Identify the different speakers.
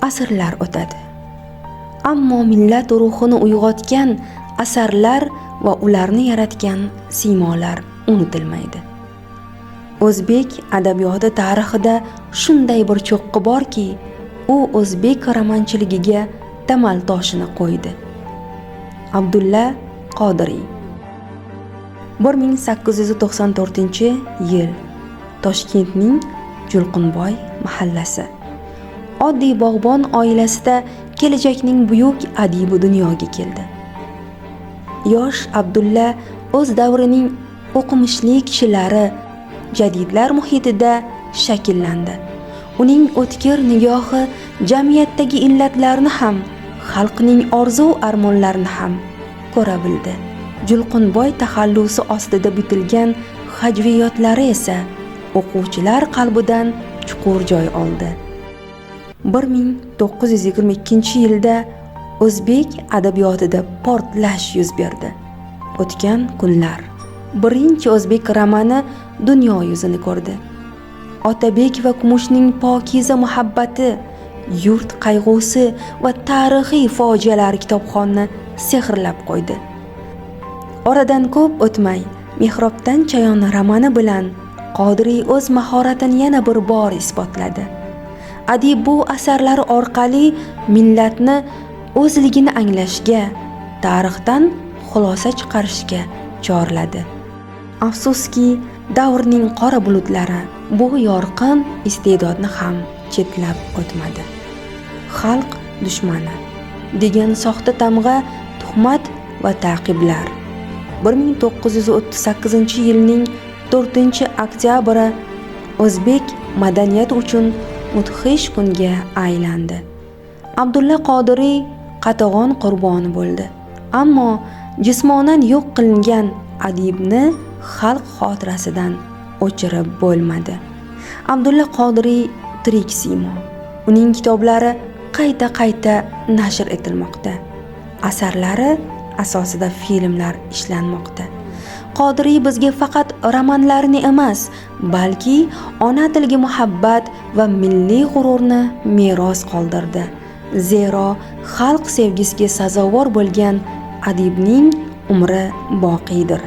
Speaker 1: asrlar o'tadi. Ammo millat ruhini uyg'otgan asarlar va ularni yaratgan siymolar unutilmaydi. O'zbek adabiyoti tarixida shunday bir cho'qqi borki, u o'zbek romanchiligiga tamal toshini qo'ydi. Abdulla Qodiriy 1894-yil Toshkentning Julqinboy mahallasi. Oddiy bog'bon oilasida kelajakning buyuk adibi dunyoga keldi. Yosh Abdulla o'z davrining o'qimishli kishilari, jadidlar muhitida shakllandi. Uning o'tkir nigohi jamiyatdagi illatlarni ham, xalqning orzu-armonlarini ham ko'ra bildi. Julqinboy taxallusi ostida bitilgan hajviyotlari esa o'quvchilar qalbidan chuqur joy oldi. 1922-yilda o'zbek adabiyotida portlash yuz berdi. O'tgan kunlar birinchi o'zbek romani dunyo yuzini ko'rdi. Otabek va Kumushning pokiza muhabbati, yurt qayg'usi va tarixiy fojialar kitobxonni sehrlab qo'ydi. Oradan ko'p o'tmay Mehrobdan chayon romani bilan Qodiriy o'z mahoratini yana bir bor isbotladi. Adib bu asarlari orqali millatni o'zligini anglashga, tarixdan xulosa chiqarishga chorladi. Afsuski, davrning qora bulutlari bu yorqin iste'dodni ham chetlab o'tmadi. Xalq dushmani degan soxta tamg'a, tuhmat va ta'qiblar 1938-yilning 4-oktyabri o'zbek madaniyati uchun mudhish kunga aylandi. Abdulla Qodiriy qatag'on qurboni bo'ldi. Ammo jismonan yo'q qilingan adibni xalq xotirasidan o'chirib bo'lmadi. Abdulla Qodiriy tirik siymo. Uning kitoblari qayta nashr etilmoqda. Asarlari asosida filmlar ishlanmoqda. Qodiriy bizga faqat romanlarini emas, balki ona tilga muhabbat va milliy g'ururni meros qoldirdi. Zero xalq sevgisiga sazovor bo'lgan adibning umri boqiydir.